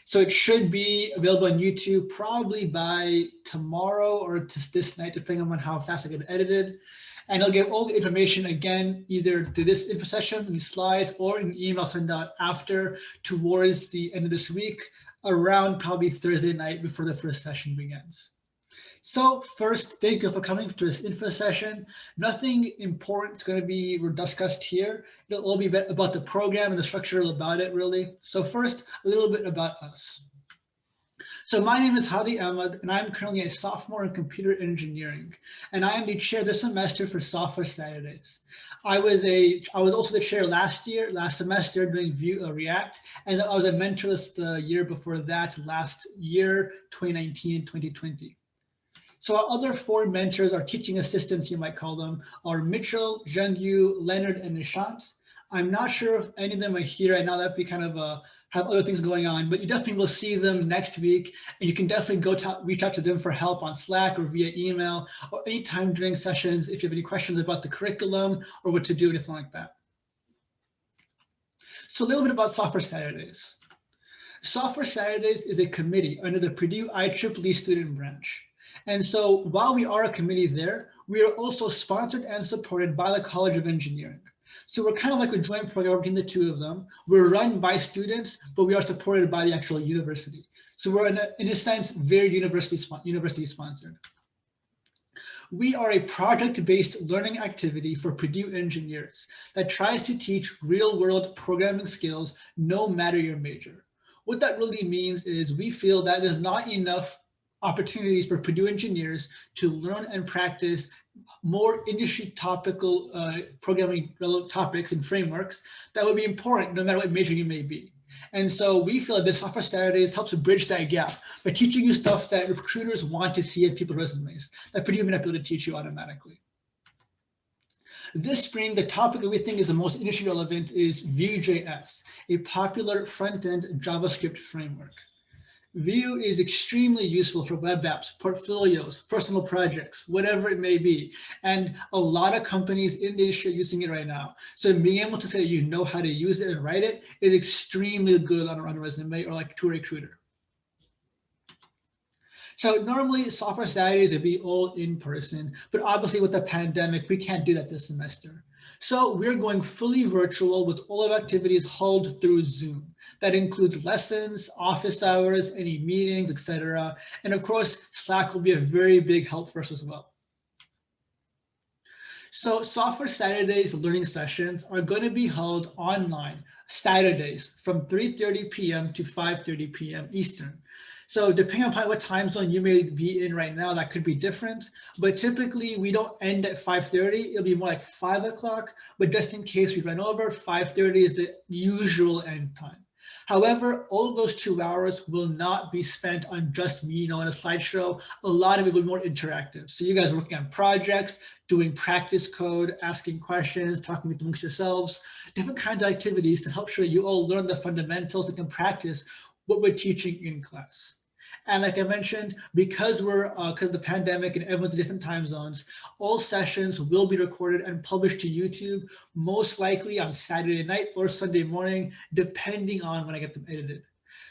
So it should be available on YouTube probably by tomorrow or this night, depending on how fast I get it edited. And I'll get all the information again, either to this info session, these slides, or an email sent out after towards the end of this week, around probably Thursday night before the first session begins. So first, thank you for coming to this info session. Nothing important is going to be discussed here. It'll all be about the program and the structure about it, really. So first, a little bit about us. So my name is Hadi Ahmad, and I'm currently a sophomore in computer engineering, and I am the chair this semester for Software Saturdays. I was also the chair last semester doing Vue React, and I was a mentorless the year before that, last year, 2019 and 2020. So our other four mentors, our teaching assistants, you might call them, are Mitchell, Zhengyu, Leonard, and Nishant. I'm not sure if any of them are here. I know that we kind of have other things going on, but you definitely will see them next week, and you can definitely reach out to them for help on Slack or via email or anytime during sessions if you have any questions about the curriculum or what to do, anything like that. So a little bit about Software Saturdays. Software Saturdays is a committee under the Purdue IEEE student branch. And so while we are a committee there, we are also sponsored and supported by the College of Engineering. So we're kind of like a joint program between the two of them. We're run by students, but we are supported by the actual university. So we're in a sense, very university sponsored. We are a project-based learning activity for Purdue engineers that tries to teach real-world programming skills, no matter your major. What that really means is we feel that there's not enough opportunities for Purdue engineers to learn and practice more industry topical programming topics and frameworks that would be important no matter what major you may be. And so we feel that this Software Saturdays helps bridge that gap by teaching you stuff that recruiters want to see in people's resumes that Purdue may not be able to teach you automatically. This spring, the topic that we think is the most industry relevant is VueJS, a popular front-end JavaScript framework. Vue is extremely useful for web apps, portfolios, personal projects, whatever it may be. And a lot of companies in the industry are using it right now. So being able to say you know how to use it and write it is extremely good on a resume or like to a recruiter. So normally Software Saturdays would be all in person, but obviously with the pandemic, we can't do that this semester. So we're going fully virtual with all of activities held through Zoom. That includes lessons, office hours, any meetings, etc. And of course, Slack will be a very big help for us as well. So Software Saturdays learning sessions are going to be held online Saturdays from 3:30 p.m. to 5:30 p.m. Eastern. So depending upon what time zone you may be in right now, that could be different. But typically we don't end at 5:30. It'll be more like 5 o'clock. But just in case we run over, 5:30 is the usual end time. However, all of those 2 hours will not be spent on just me, in a slideshow. A lot of it will be more interactive. So you guys are working on projects, doing practice code, asking questions, talking amongst yourselves, different kinds of activities to help sure you all learn the fundamentals and can practice what we're teaching in class. And like I mentioned, because of the pandemic and everyone's in different time zones, all sessions will be recorded and published to YouTube, most likely on Saturday night or Sunday morning, depending on when I get them edited.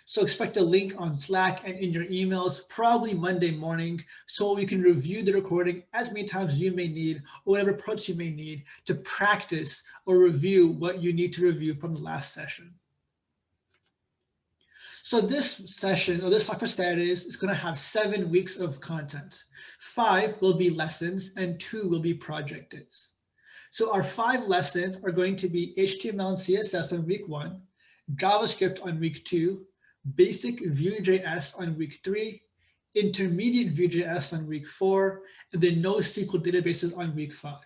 So expect a link on Slack and in your emails, probably Monday morning, so we can review the recording as many times as you may need, or whatever parts you may need to practice or review what you need to review from the last session. So this session, or this Software Saturdays, is going to have 7 weeks of content. 5 will be lessons and 2 will be project days. So our 5 lessons are going to be HTML and CSS on week 1, JavaScript on week 2, basic VueJS on week 3, intermediate VueJS on week 4, and then NoSQL databases on week 5.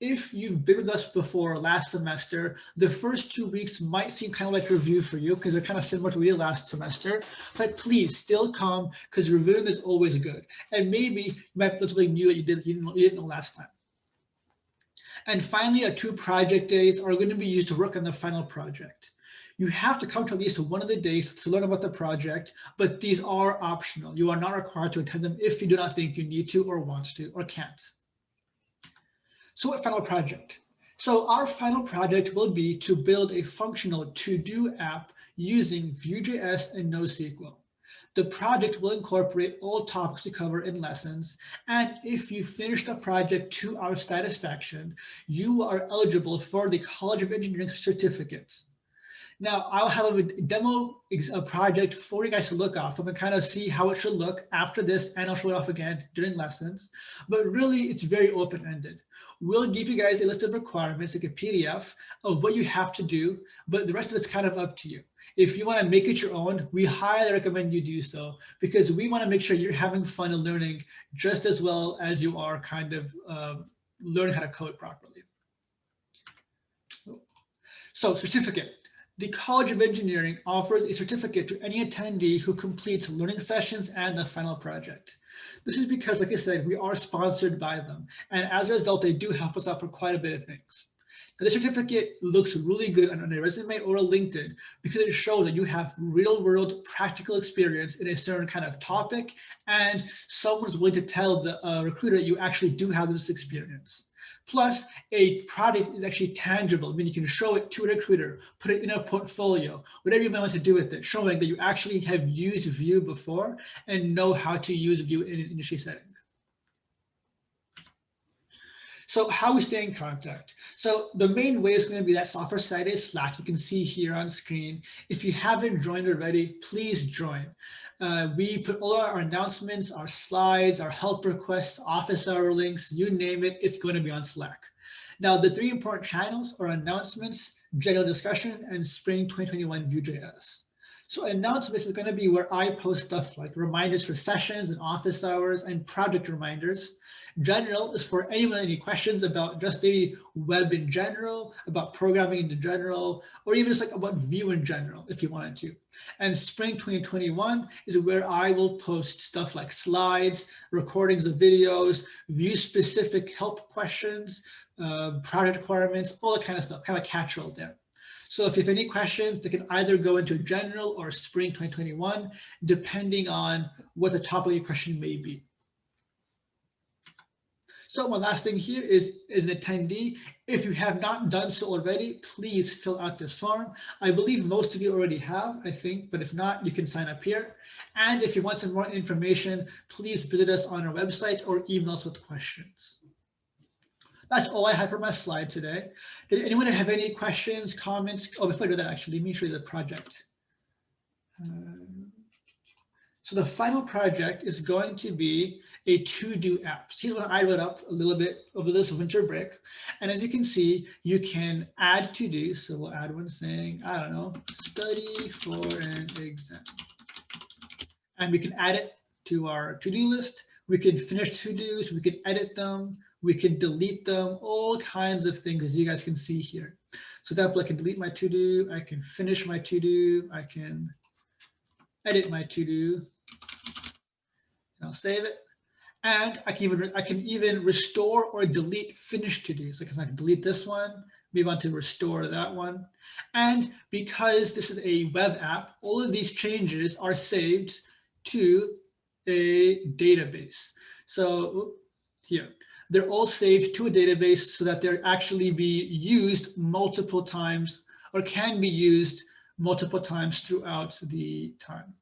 If you've been with us before last semester, the first 2 weeks might seem kind of like review for you because they're kind of similar to what we did last semester, but please still come because reviewing is always good. And maybe you might be something new that you didn't know last time. And finally, our 2 project days are going to be used to work on the final project. You have to come to at least one of the days to learn about the project, but these are optional. You are not required to attend them if you do not think you need to or want to or can't. So what final project? So our final project will be to build a functional to-do app using VueJS and NoSQL. The project will incorporate all topics we cover in lessons, and if you finish the project to our satisfaction, you are eligible for the College of Engineering certificate. Now, I'll have a demo project for you guys to look off and kind of see how it should look after this, and I'll show it off again during lessons. But really, it's very open-ended. We'll give you guys a list of requirements, like a PDF of what you have to do, but the rest of it's kind of up to you. If you want to make it your own, we highly recommend you do so, because we want to make sure you're having fun and learning just as well as you are kind of learning how to code properly. So, certificate. The College of Engineering offers a certificate to any attendee who completes learning sessions and the final project. This is because, like I said, we are sponsored by them. And as a result, they do help us out for quite a bit of things. Now, the certificate looks really good on a resume or a LinkedIn because it shows that you have real-world practical experience in a certain kind of topic, and someone's willing to tell the recruiter you actually do have this experience. Plus, a product is actually tangible. I mean, you can show it to a recruiter, put it in a portfolio, whatever you want to do with it, showing that you actually have used Vue before and know how to use Vue in an industry setting. So how we stay in contact. So the main way is going to be that Software Saturdays Slack you can see here on screen. If you haven't joined already, please join. We put all our announcements, our slides, our help requests, office hour links, you name it, it's going to be on Slack. Now, the three important channels are announcements, general discussion, and spring 2021 VueJS. So announcements is going to be where I post stuff like reminders for sessions and office hours and project reminders. General is for anyone any questions about just maybe web in general, about programming in general, or even just like about Vue in general, if you wanted to. And spring 2021 is where I will post stuff like slides, recordings of videos, Vue-specific help questions, project requirements, all that kind of stuff, kind of catch-all there. So if you have any questions, they can either go into general or spring 2021, depending on what the topic of your question may be. So one last thing here is an attendee. If you have not done so already, please fill out this form. I believe most of you already have, I think, but if not, you can sign up here. And if you want some more information, please visit us on our website or email us with questions. That's all I have for my slide today. Did anyone have any questions, comments? Oh, before I do that, actually, let me show you the project. So the final project is going to be a to-do app. Here's what I wrote up a little bit over this winter break. And as you can see, you can add to-dos. So we'll add one saying, I don't know, study for an exam. And we can add it to our to-do list. We can finish to-dos, we can edit them, we can delete them, all kinds of things, as you guys can see here. So for example, I can delete my to-do, I can finish my to-do, I can edit my to-do, and I'll save it. And I can even restore or delete finished to-dos. Like I can delete this one, we want to restore that one. And because this is a web app, all of these changes are saved to a database. So here, they're all saved to a database so that they're actually be used multiple times or can be used multiple times throughout the time.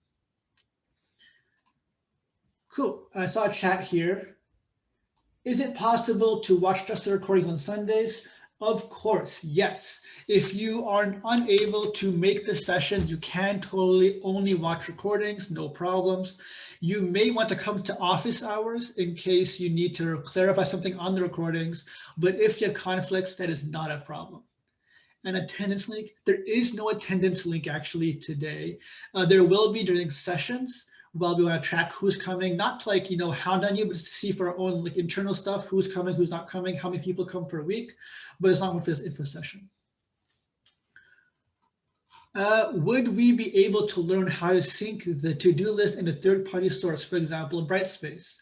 Cool, I saw a chat here. Is it possible to watch just the recordings on Sundays? Of course, yes. If you are unable to make the sessions, you can totally only watch recordings, no problems. You may want to come to office hours in case you need to clarify something on the recordings, but if you have conflicts, that is not a problem. An attendance link, there is no attendance link actually today. There will be during sessions. Well, we want to track who's coming, not to like, hound on you, but to see for our own like internal stuff, who's coming, who's not coming, how many people come per week, but it's not one for this info session. Would we be able to learn how to sync the to-do list in a third-party source, for example, Brightspace?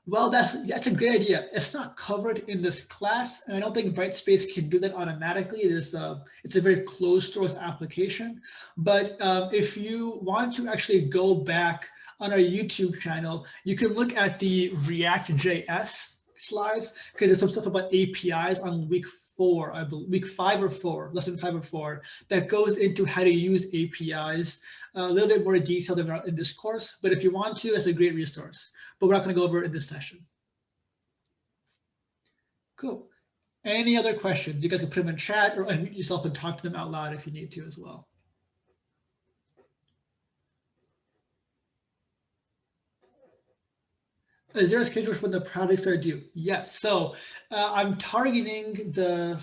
Well, that's a great idea. It's not covered in this class, and I don't think Brightspace can do that automatically. It's a very closed source application. But if you want to actually go back on our YouTube channel, you can look at the React.js slides because there's some stuff about APIs on week 4, I believe, week 5 or 4, lesson 5 or 4, that goes into how to use APIs a little bit more detailed than in this course. But if you want to, it's a great resource. But we're not going to go over it in this session. Cool. Any other questions? You guys can put them in chat or unmute yourself and talk to them out loud if you need to as well. Is there a schedule for the projects are due? Yes. So I'm targeting the,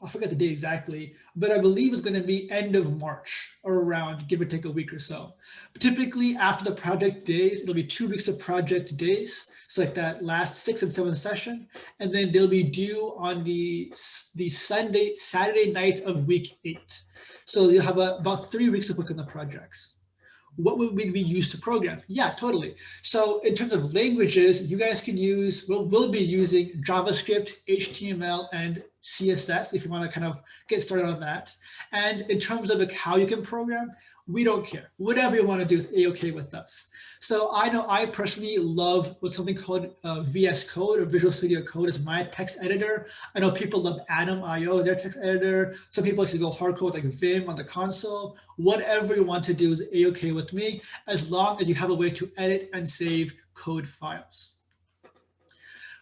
I forget the date exactly, but I believe it's going to be end of March or around, give or take a week or so. Typically after the project days, it'll be 2 weeks of project days. So like that last 6th and 7th session, and then they'll be due on the Saturday night of week 8. So you'll have about 3 weeks to work on the projects. What would we use to program? Yeah, totally. So in terms of languages, you guys can use, we'll be using JavaScript, HTML, and CSS if you want to kind of get started on that. And in terms of like how you can program, we don't care. Whatever you want to do is A-okay with us. So I know I personally love what's something called VS Code or Visual Studio Code is my text editor. I know people love Atom.io as their text editor. Some people actually go hardcore with like Vim on the console. Whatever you want to do is A-okay with me, as long as you have a way to edit and save code files.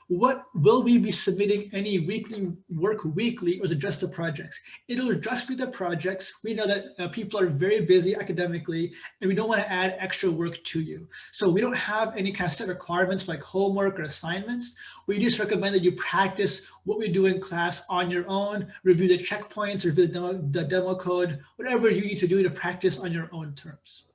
What will we be submitting any weekly work weekly, or is it just the projects? It'll just be the projects. We know that people are very busy academically and we don't want to add extra work to you. So we don't have any kind of set requirements like homework or assignments. We just recommend that you practice what we do in class on your own, review the checkpoints, review the demo code, whatever you need to do to practice on your own terms.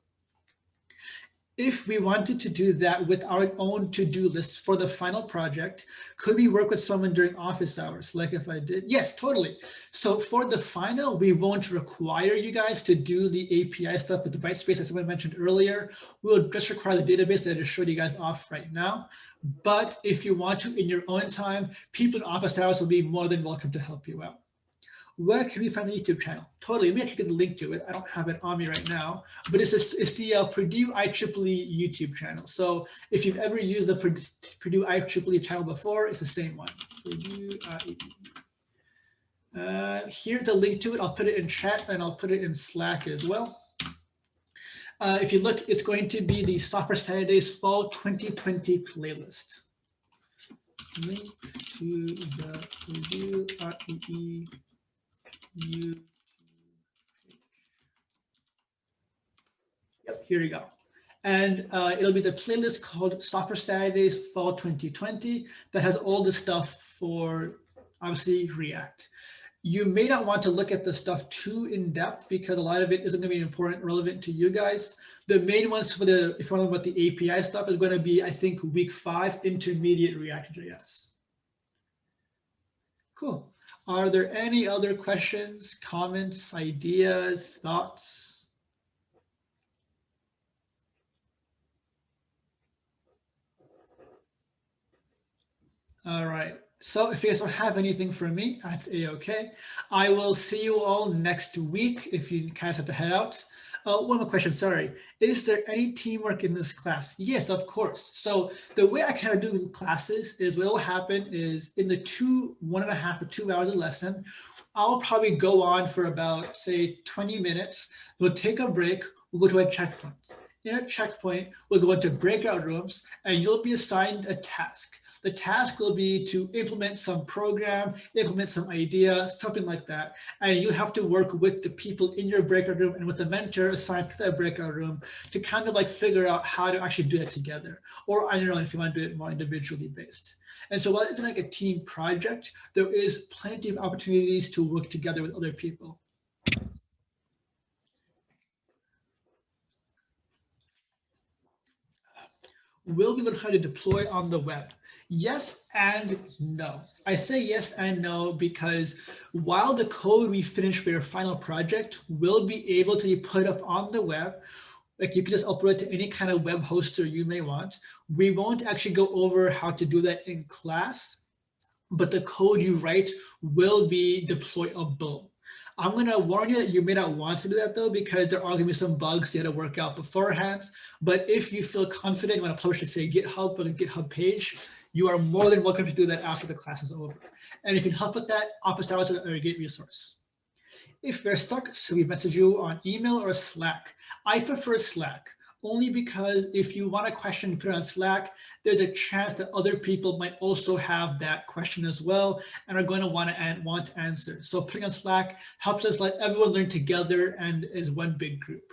If we wanted to do that with our own to-do list for the final project, could we work with someone during office hours? Like if I did? Yes, totally. So for the final, we won't require you guys to do the API stuff with the Brightspace, as someone mentioned earlier. We'll just require the database that I just showed you guys off right now. But if you want to in your own time, people in office hours will be more than welcome to help you out. Where can we find the YouTube channel? Totally, let me actually get the link to it. I don't have it on me right now, but it's the Purdue IEEE YouTube channel. So if you've ever used the Purdue IEEE channel before, it's the same one. Purdue IEEE. Here's the link to it. I'll put it in chat and I'll put it in Slack as well. If you look, it's going to be the Software Saturdays Fall 2020 playlist. Link to the Purdue IEEE YouTube. Yep, here you go. And it'll be the playlist called Software Saturdays Fall 2020 that has all the stuff for, obviously, React. You may not want to look at the stuff too in depth because a lot of it isn't going to be important, relevant to you guys. The main ones for the, if you want to know about the API stuff, is going to be, I think, week 5, intermediate React.js. Cool. Are there any other questions, comments, ideas, thoughts? All right. So if you guys don't have anything for me, that's A-okay. I will see you all next week if you guys have to head out. One more question, sorry. Is there any teamwork in this class? Yes, of course. So the way I kind of do classes is what will happen is in the 1.5 or 2 hours of lesson, I'll probably go on for about, say, 20 minutes. We'll take a break. We'll go to a checkpoint. In a checkpoint, we'll go into breakout rooms and you'll be assigned a task. The task will be to implement some program, implement some idea, something like that. And you have to work with the people in your breakout room and with the mentor assigned to that breakout room to kind of like figure out how to actually do it together. Or on your own if you want to do it more individually based. And so while it isn't like a team project, there is plenty of opportunities to work together with other people. Will we learn how to deploy on the web? Yes and no. I say yes and no because while the code we finish for your final project will be able to be put up on the web, like you can just upload it to any kind of web hoster you may want, we won't actually go over how to do that in class, but the code you write will be deployable. I'm going to warn you that you may not want to do that though, because there are going to be some bugs you had to work out beforehand. But if you feel confident, you want to publish to say GitHub on a GitHub page, you are more than welcome to do that after the class is over. And if you need help with that, office hours are a great resource. If you're stuck, should we message you on email or Slack? I prefer Slack, only because if you want a question to put it on Slack, there's a chance that other people might also have that question as well and are going to want to answer. So putting on Slack helps us let everyone learn together and is one big group.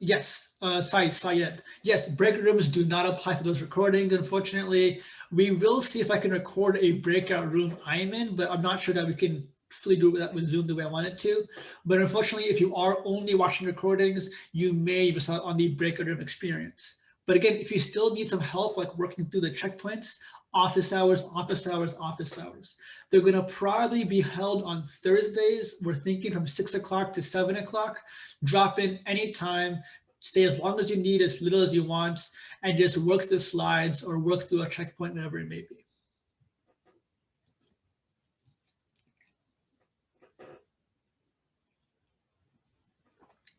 Yes, Syed. Yes, break rooms do not apply for those recordings, unfortunately. We will see if I can record a breakout room I'm in, but I'm not sure that we can fully do that with Zoom the way I want it to. But unfortunately, if you are only watching recordings, you may miss out on the breakout room experience. But again, if you still need some help, like working through the checkpoints, office hours, office hours, office hours. They're going to probably be held on Thursdays. We're thinking from 6 o'clock to 7 o'clock. Drop in anytime, stay as long as you need, as little as you want, and just work the slides or work through a checkpoint, whatever it may be.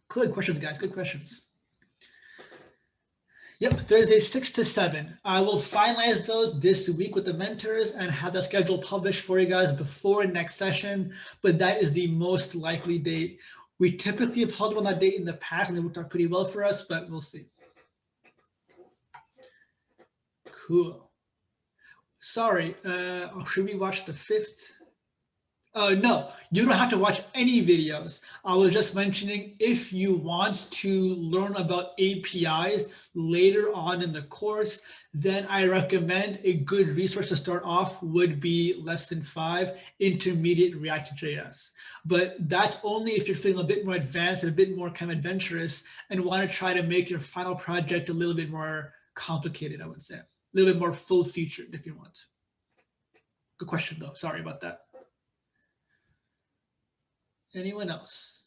Good questions, guys, good questions. Yep, Thursday, 6 to 7. I will finalize those this week with the mentors and have the schedule published for you guys before next session, but that is the most likely date. We typically have held on that date in the past and it worked out pretty well for us, but we'll see. Cool. Sorry, should we watch the 5th? No, you don't have to watch any videos. I was just mentioning if you want to learn about APIs later on in the course, then I recommend a good resource to start off would be Lesson 5, Intermediate React.js. But that's only if you're feeling a bit more advanced and a bit more kind of adventurous and want to try to make your final project a little bit more complicated, I would say. A little bit more full-featured if you want. Good question, though. Sorry about that. Anyone else?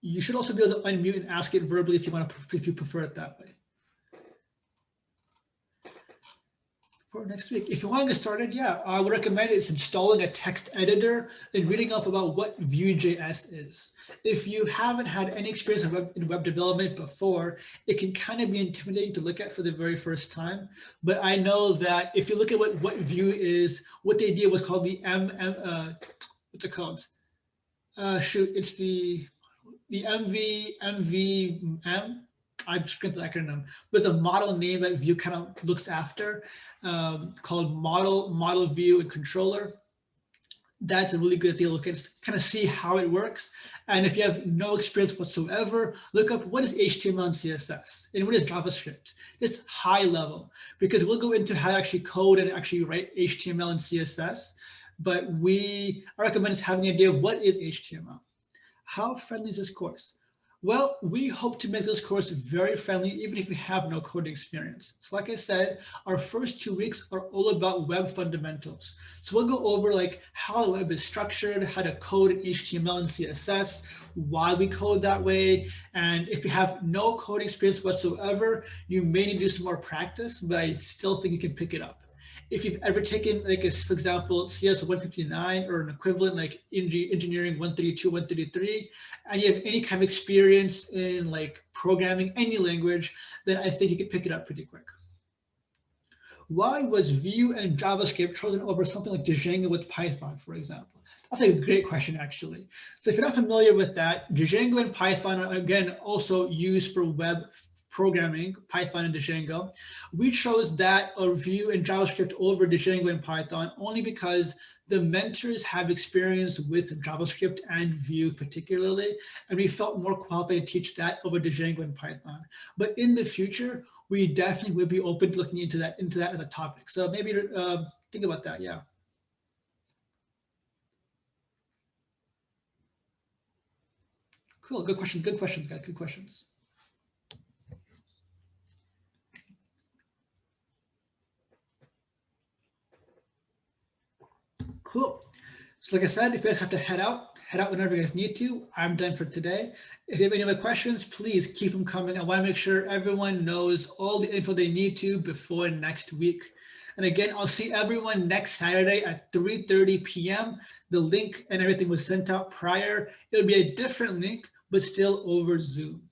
You should also be able to unmute and ask it verbally if you prefer it that way. For next week, if you want to get started, yeah, I would recommend it's installing a text editor and reading up about what VueJS is. If you haven't had any experience in web development before, it can kind of be intimidating to look at for the very first time. But I know that if you look at what Vue is, what they did was called the what's it called? It's the MVM. I forget the acronym, but it's a model name that Vue kind of looks after, called model View and Controller. That's a really good thing to look at, kind of see how it works. And if you have no experience whatsoever, look up what is HTML and CSS and what is JavaScript, just high level, because we'll go into how to actually code and actually write HTML and CSS. But I recommend is having an idea of what is HTML. How friendly is this course? Well, we hope to make this course very friendly, even if you have no coding experience. So like I said, our first 2 weeks are all about web fundamentals. So we'll go over like how the web is structured, how to code in HTML and CSS, why we code that way. And if you have no coding experience whatsoever, you may need to do some more practice, but I still think you can pick it up. If you've ever taken, like, for example, CS 159 or an equivalent like engineering 132, 133, and you have any kind of experience in like programming any language, then I think you could pick it up pretty quick. Why was Vue and JavaScript chosen over something like Django with Python, for example? That's a great question, actually. So if you're not familiar with that, Django and Python are, again, also used for web programming, Python and Django. We chose that or Vue and JavaScript over Django and Python only because the mentors have experience with JavaScript and Vue particularly, and we felt more qualified to teach that over Django and Python. But in the future, we definitely would be open to looking into that as a topic. So maybe think about that, yeah. Cool, good questions, guys, good questions. Cool. So like I said, if you guys have to head out, head out whenever you guys need to. I'm done for today. If you have any other questions, please keep them coming. I want to make sure everyone knows all the info they need to before next week. And again, I'll see everyone next Saturday at 3:30 p.m. The link and everything was sent out prior. It'll be a different link, but still over Zoom.